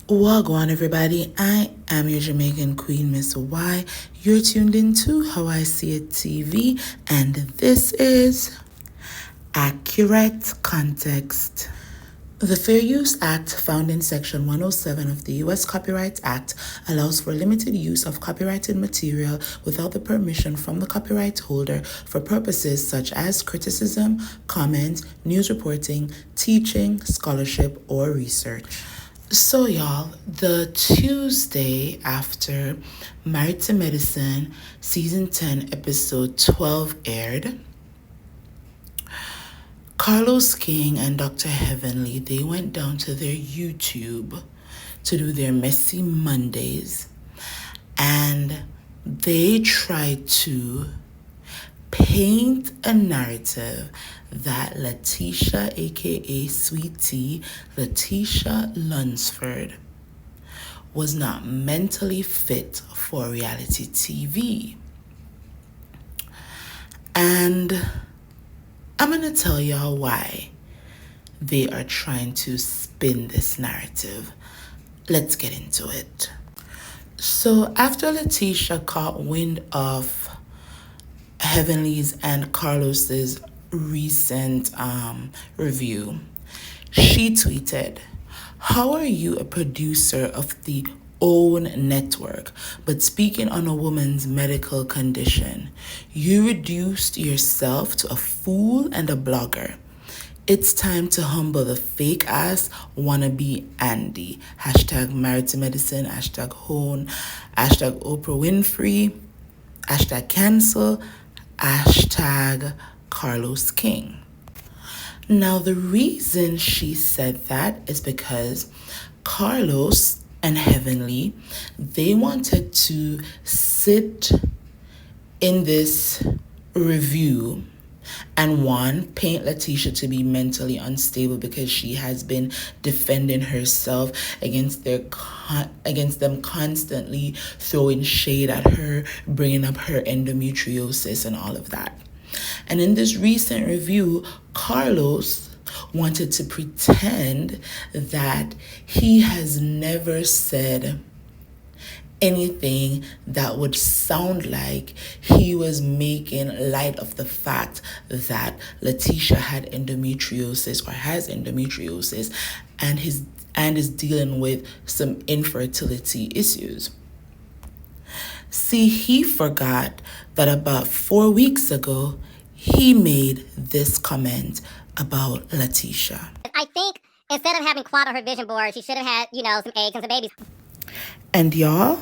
Wagwan everybody, I am your Jamaican queen, Miss Y. You're tuned into How I See It TV, and this is Accurate Context. The Fair Use Act, found in Section 107 of the U.S. Copyright Act, allows for limited use of copyrighted material without the permission from the copyright holder for purposes such as criticism, comment, news reporting, teaching, scholarship, or research. So, y'all, the Tuesday after Married to Medicine Season 10, Episode 12 aired, Carlos King and Dr. Heavenly, they went down to their YouTube to do their Messy Mondays, and they tried to paint a narrative that Leticia, aka SweetTea's, Leticia Lunceford, was not mentally fit for reality TV. And I'm going to tell y'all why they are trying to spin this narrative. Let's get into it. So after Leticia caught wind of Heavenly's and Carlos's recent review, she tweeted, "How are you a producer of the OWN network, but speaking on a woman's medical condition? You reduced yourself to a fool and a blogger. It's time to humble the fake ass wannabe Andy. Hashtag married to medicine, hashtag hone, hashtag Oprah Winfrey, hashtag cancel, hashtag Carlos King." Now, the reason she said that is because Carlos and Heavenly, they wanted to sit in this review and paint Leticia to be mentally unstable because she has been defending herself against them constantly throwing shade at her, bringing up her endometriosis and all of that. And in this recent review, Carlos wanted to pretend that he has never said anything that would sound like he was making light of the fact that Leticia had endometriosis or has endometriosis and is dealing with some infertility issues. See, he forgot that about 4 weeks ago, he made this comment about Leticia. I think instead of having quad on her vision board, she should have had, some eggs and some babies. And y'all,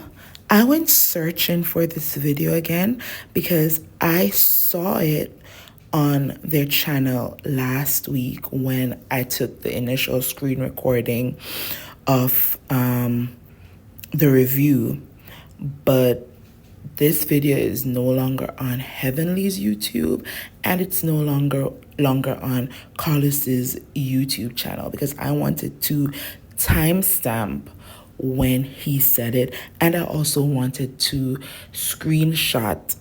I went searching for this video again because I saw it on their channel last week when I took the initial screen recording of the review. But this video is no longer on Heavenly's YouTube, and it's no longer on Carlos's YouTube channel because I wanted to timestamp when he said it, and I also wanted to screenshot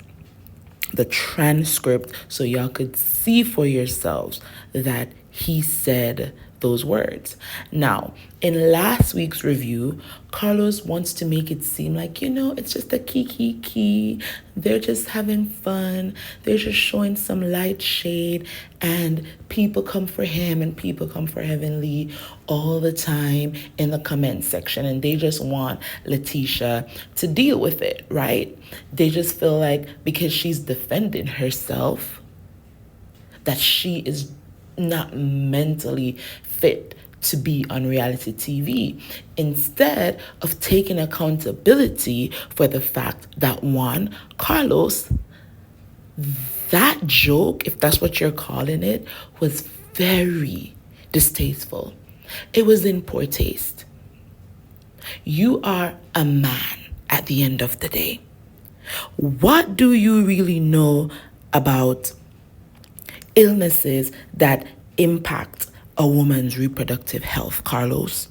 the transcript so y'all could see for yourselves that he said those words. Now, in last week's review, Carlos wants to make it seem like, it's just a kiki. They're just having fun. They're just showing some light shade, and people come for him and people come for Heavenly all the time in the comment section, and they just want Leticia to deal with it, right? They just feel like because she's defending herself that she is not mentally fit to be on reality TV, instead of taking accountability for the fact that Carlos, that joke, if that's what you're calling it, was very distasteful. It was in poor taste. You are a man at the end of the day. What do you really know about illnesses that impact a woman's reproductive health, Carlos?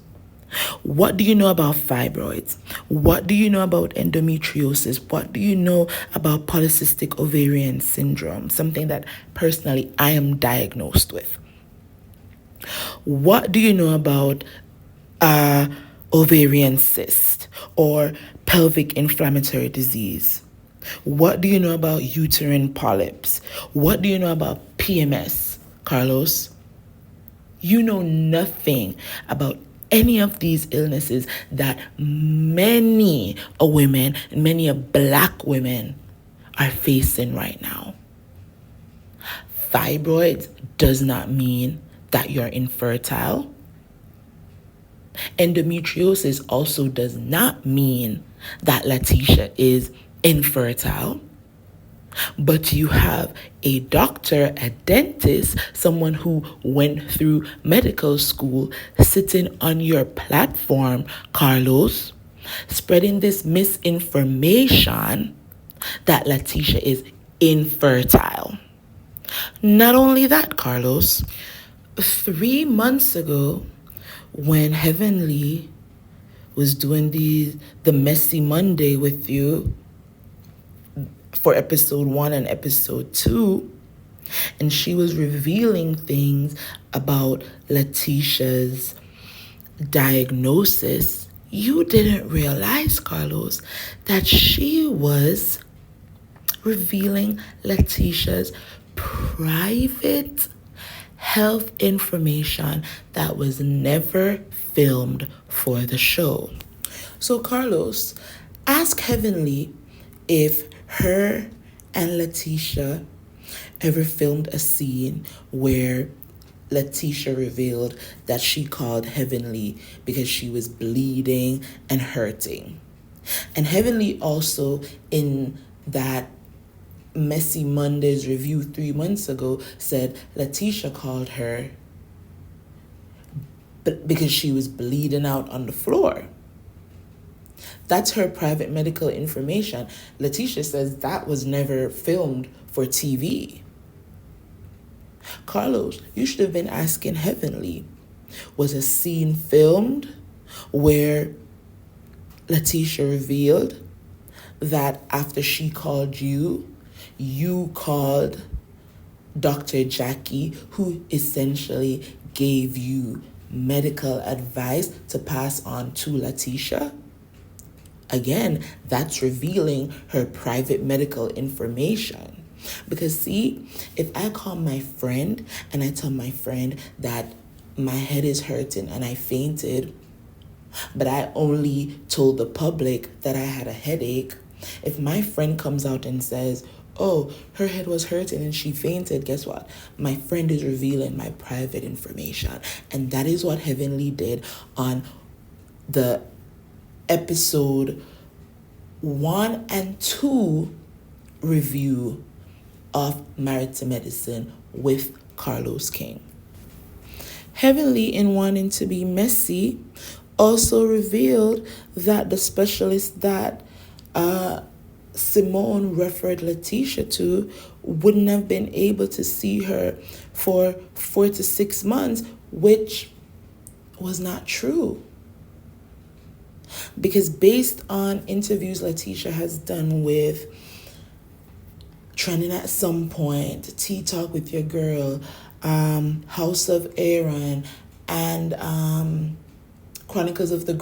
What do you know about fibroids? What do you know about endometriosis? What do you know about polycystic ovarian syndrome? Something that personally I am diagnosed with. What do you know about ovarian cyst or pelvic inflammatory disease? What do you know about uterine polyps? What do you know about PMS, Carlos? You know nothing about any of these illnesses that many women, many Black women are facing right now. Fibroids does not mean that you're infertile. Endometriosis also does not mean that Leticia is infertile. But you have a doctor, a dentist, someone who went through medical school sitting on your platform, Carlos, spreading this misinformation that Leticia is infertile. Not only that, Carlos, 3 months ago, when Heavenly was doing the Messy Monday with you for episode 1 and episode 2, and she was revealing things about Leticia's diagnosis, you didn't realize, Carlos, that she was revealing Leticia's private health information that was never filmed for the show. So, Carlos, ask Heavenly if her and Leticia ever filmed a scene where Leticia revealed that she called Heavenly because she was bleeding and hurting. And Heavenly also, in that Messy Mondays review 3 months ago, said Leticia called her because she was bleeding out on the floor. That's her private medical information. Leticia says that was never filmed for TV. Carlos, you should have been asking Heavenly, was a scene filmed where Leticia revealed that after she called you, you called Dr. Jackie, who essentially gave you medical advice to pass on to Leticia? Again, that's revealing her private medical information. Because see, if I call my friend and I tell my friend that my head is hurting and I fainted, but I only told the public that I had a headache, if my friend comes out and says, oh, her head was hurting and she fainted, guess what? My friend is revealing my private information. And that is what Heavenly did on the episode 1 and 2 review of Married to Medicine with Carlos King. Heavenly, in wanting to be messy, also revealed that the specialist that Simone referred Leticia to wouldn't have been able to see her for 4 to 6 months, which was not true. Because based on interviews Leticia has done with Trending at Some Point, Tea Talk with Your Girl, House of Aaron, and Chronicles of the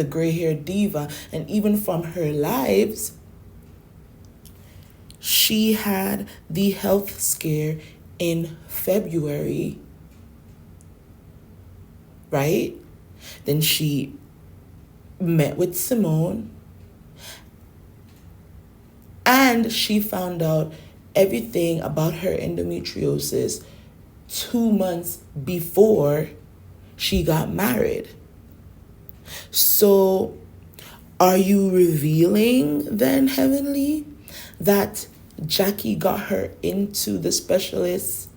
Gray-Haired Diva, and even from her lives, she had the health scare in February, right? Then she met with Simone, and she found out everything about her endometriosis 2 months before she got married. So are you revealing then, Heavenly, that Jackie got her into the specialist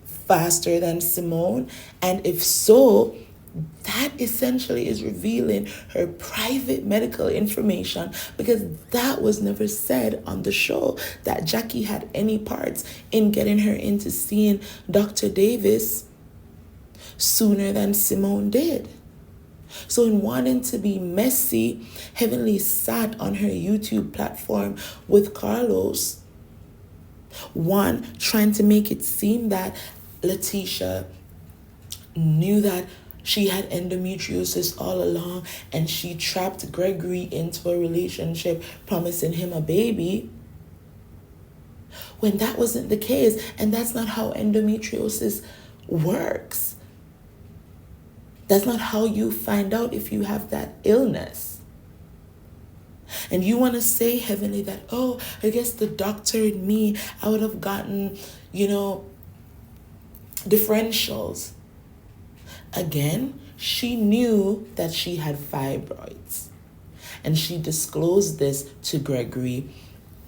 faster than Simone? And if so, that essentially is revealing her private medical information, because that was never said on the show, that Jackie had any parts in getting her into seeing Dr. Davis sooner than Simone did. So in wanting to be messy, Heavenly sat on her YouTube platform with Carlos, one, trying to make it seem that Leticia knew that she had endometriosis all along and she trapped Gregory into a relationship promising him a baby, when that wasn't the case. And that's not how endometriosis works. That's not how you find out if you have that illness. And you want to say, Heavenly, that, oh, I guess the doctor and me, I would have gotten, differentials. Again, she knew that she had fibroids. And she disclosed this to Gregory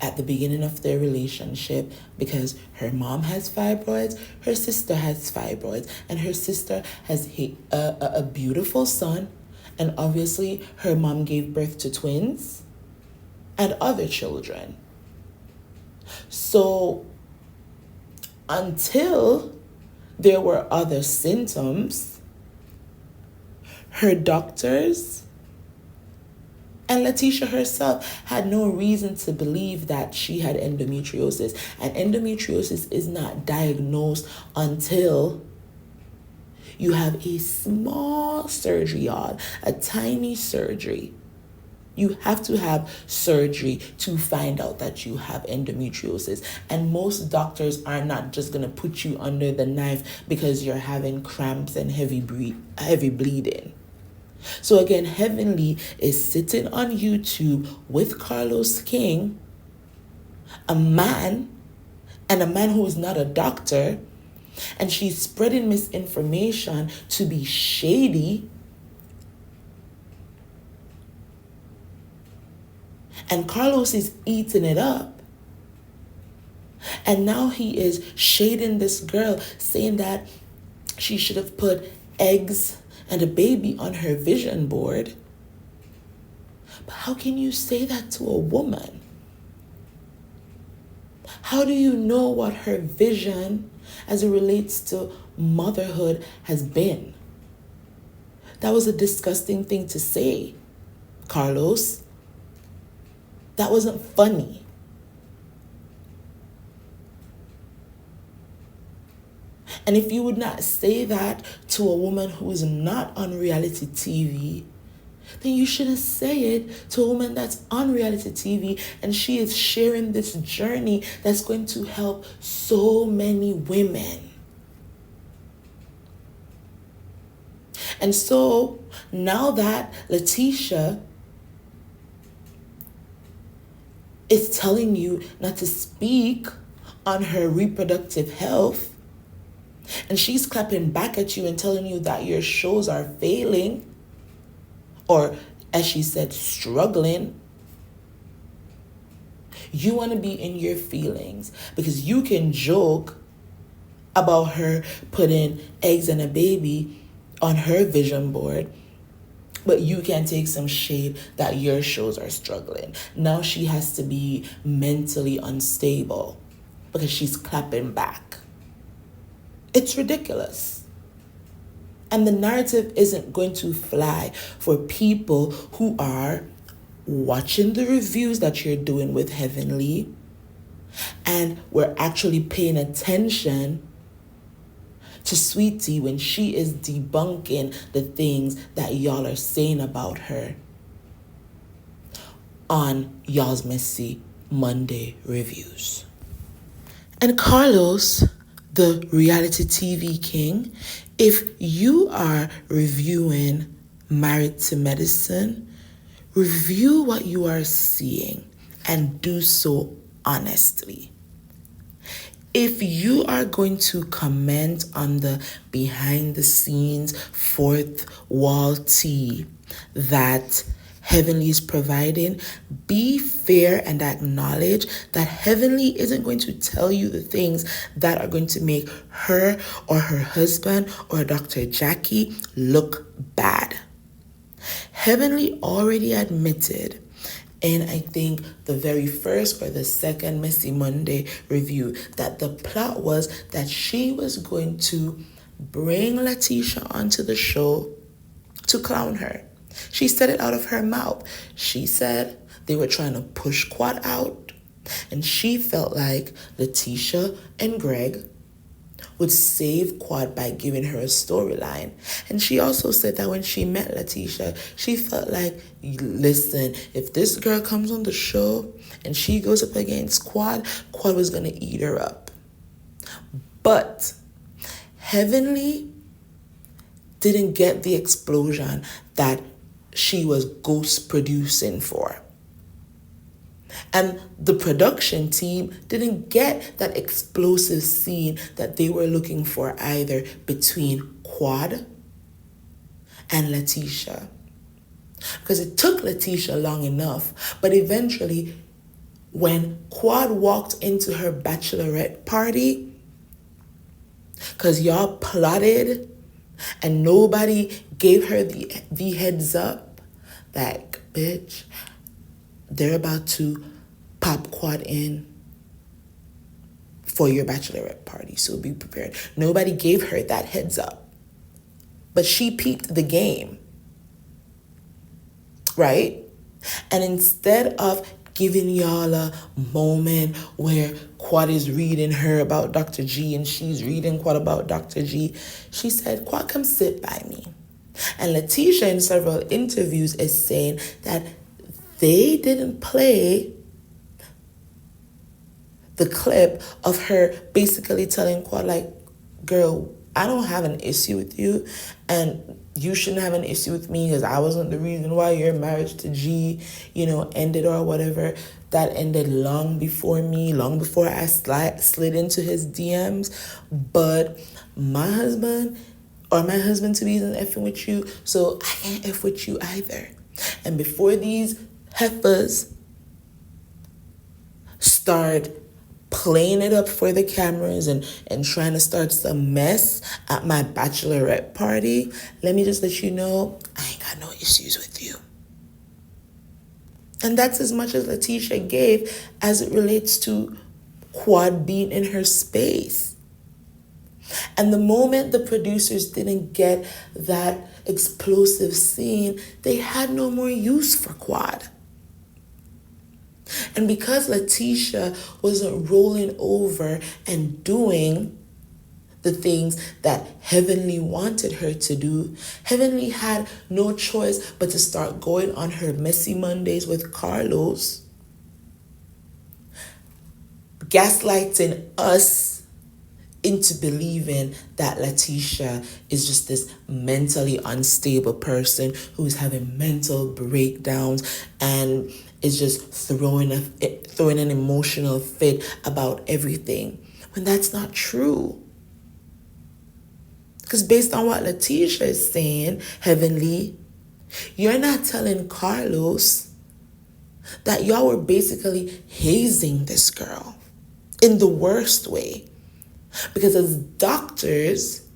at the beginning of their relationship because her mom has fibroids, her sister has fibroids, and her sister has a beautiful son. And obviously, her mom gave birth to twins and other children. So until there were other symptoms, her doctors and Leticia herself had no reason to believe that she had endometriosis. And endometriosis is not diagnosed until you have a small surgery, y'all, a tiny surgery. You have to have surgery to find out that you have endometriosis. And most doctors are not just going to put you under the knife because you're having cramps and heavy bleeding. So again, Heavenly is sitting on YouTube with Carlos King, a man who is not a doctor, and she's spreading misinformation to be shady. And Carlos is eating it up. And now he is shading this girl, saying that she should have put eggs and a baby on her vision board. But how can you say that to a woman? How do you know what her vision as it relates to motherhood has been? That was a disgusting thing to say, Carlos. That wasn't funny. And if you would not say that to a woman who is not on reality TV, then you shouldn't say it to a woman that's on reality TV and she is sharing this journey that's going to help so many women. And so now that Leticia is telling you not to speak on her reproductive health, and she's clapping back at you and telling you that your shows are failing, or as she said, struggling, you want to be in your feelings because you can joke about her putting eggs and a baby on her vision board, but you can take some shade that your shows are struggling. Now she has to be mentally unstable because she's clapping back. It's ridiculous. And the narrative isn't going to fly for people who are watching the reviews that you're doing with Heavenly, and we're actually paying attention to SweetTea when she is debunking the things that y'all are saying about her on y'all's Messy Monday reviews. And Carlos, the reality TV king, if you are reviewing Married to Medicine, review what you are seeing and do so honestly. If you are going to comment on the behind the scenes fourth wall tea that Heavenly is providing, be fair and acknowledge that Heavenly isn't going to tell you the things that are going to make her or her husband or Dr. Jackie look bad. Heavenly already admitted in, I think, the very first or the second Messy Monday review that the plot was that she was going to bring LaTeasha onto the show to clown her. She said it out of her mouth. She said they were trying to push Quad out, and she felt like LaTeasha and Greg would save Quad by giving her a storyline. And she also said that when she met LaTeasha, she felt like, listen, if this girl comes on the show and she goes up against Quad, Quad was going to eat her up. But Heavenly didn't get the explosion that she was ghost producing for. And the production team didn't get that explosive scene that they were looking for either between Quad and LaTeasha. Because it took LaTeasha long enough, but eventually when Quad walked into her bachelorette party, because y'all plotted and nobody gave her the heads up, like, bitch, they're about to pop Quad in for your bachelorette party, so be prepared. Nobody gave her that heads up. But she peeped the game, right? And instead of giving y'all a moment where Quad is reading her about Dr. G and she's reading Quad about Dr. G, she said, Quad, come sit by me. And LaTeasha in several interviews is saying that they didn't play the clip of her basically telling Quad, like, girl, I don't have an issue with you, and you shouldn't have an issue with me because I wasn't the reason why your marriage to G, ended or whatever. That ended long before me, long before I slid into his DMs. But my husband to be isn't effing with you, so I can't F with you either. And before these heifers start playing it up for the cameras and trying to start some mess at my bachelorette party, let me just let you know, I ain't got no issues with you. And that's as much as LaTeasha gave as it relates to Quad being in her space. And the moment the producers didn't get that explosive scene, they had no more use for Quad. And because LaTeasha wasn't rolling over and doing the things that Heavenly wanted her to do, Heavenly had no choice but to start going on her messy Mondays with Carlos, gaslighting us into believing that LaTeasha is just this mentally unstable person who's having mental breakdowns and is just throwing an emotional fit about everything, when that's not true. Because based on what LaTeasha is saying, Heavenly, you're not telling Carlos that y'all were basically hazing this girl in the worst way. Because as doctors,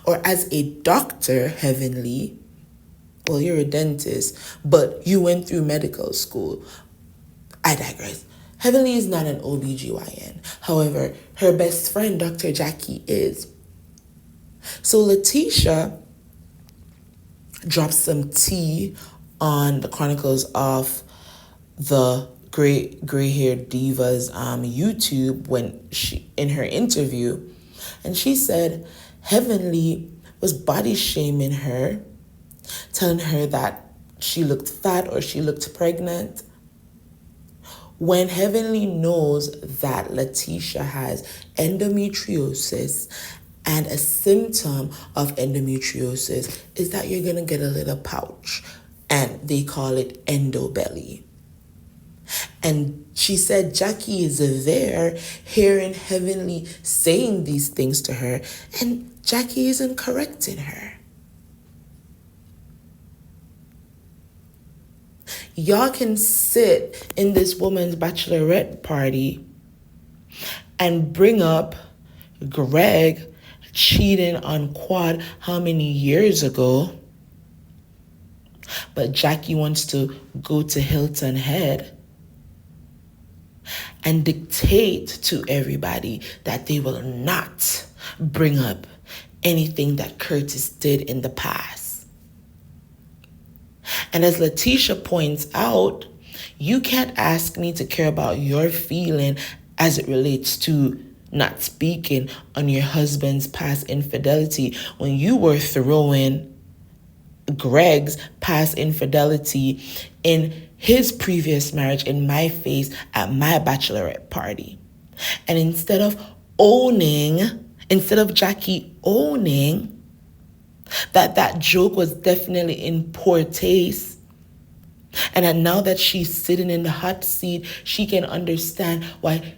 or as a doctor, Heavenly, well, you're a dentist, but you went through medical school. I digress. Heavenly is not an OBGYN. However, her best friend, Dr. Jackie, is. So LaTeasha dropped some tea on the Chronicles of the gray-haired diva's YouTube when she, in her interview, and she said Heavenly was body shaming her, telling her that she looked fat or she looked pregnant, when Heavenly knows that LaTeasha has endometriosis, and a symptom of endometriosis is that you're gonna get a little pouch, and they call it endobelly. And she said Jackie is there hearing Heavenly saying these things to her, and Jackie isn't correcting her. Y'all can sit in this woman's bachelorette party and bring up Greg cheating on Quad how many years ago, but Jackie wants to go to Hilton Head and dictate to everybody that they will not bring up anything that Curtis did in the past. And as LaTeasha points out, you can't ask me to care about your feeling as it relates to not speaking on your husband's past infidelity when you were throwing Greg's past infidelity in his previous marriage in my face at my bachelorette party. And instead of Jackie owning that joke was definitely in poor taste, and that now that she's sitting in the hot seat, she can understand why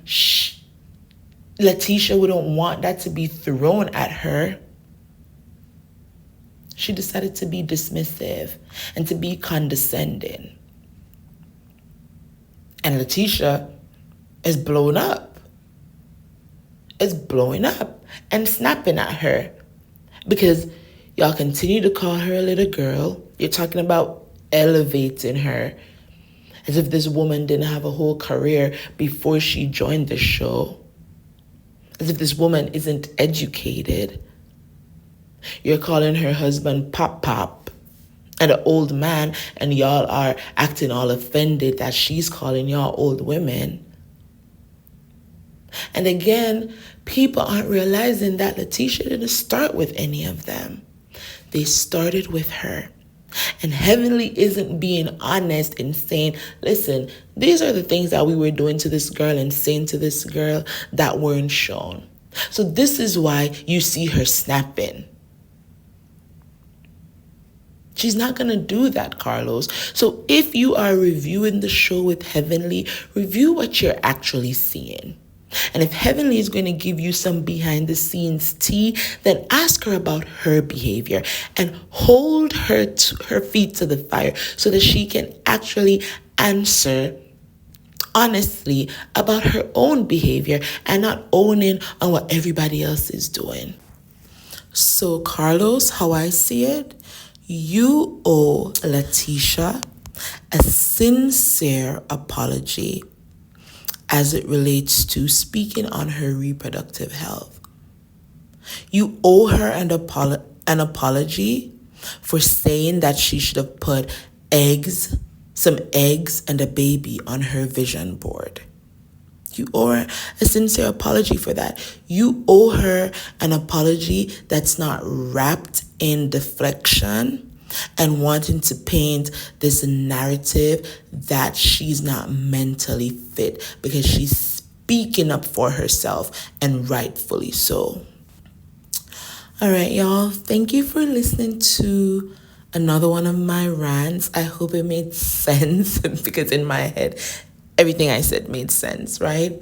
LaTeasha wouldn't want that to be thrown at her. She decided to be dismissive and to be condescending. And LaTeasha is blown up. Is blowing up and snapping at her. Because y'all continue to call her a little girl. You're talking about elevating her. As if this woman didn't have a whole career before she joined the show. As if this woman isn't educated. You're calling her husband Pop and an old man, and y'all are acting all offended that she's calling y'all old women. And again, people aren't realizing that LaTeasha didn't start with any of them. They started with her. And Heavenly isn't being honest in saying, listen, these are the things that we were doing to this girl and saying to this girl that weren't shown. So this is why you see her snapping. She's not going to do that, Carlos. So if you are reviewing the show with Heavenly, review what you're actually seeing. And if Heavenly is going to give you some behind the scenes tea, then ask her about her behavior and hold her feet to the fire so that she can actually answer honestly about her own behavior and not owning on what everybody else is doing. So Carlos, how I see it, you owe LaTeasha a sincere apology as it relates to speaking on her reproductive health. You owe her an apology for saying that she should have put some eggs and a baby on her vision board. You owe her a sincere apology for that. You owe her an apology that's not wrapped in deflection and wanting to paint this narrative that she's not mentally fit, because she's speaking up for herself, and rightfully so. All right, y'all. Thank you for listening to another one of my rants. I hope it made sense because in my head, everything I said made sense, right?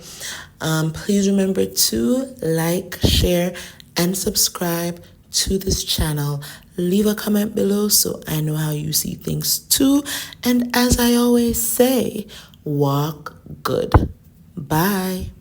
Please remember to like, share, and subscribe to this channel. Leave a comment below so I know how you see things too. And as I always say, walk good. Bye.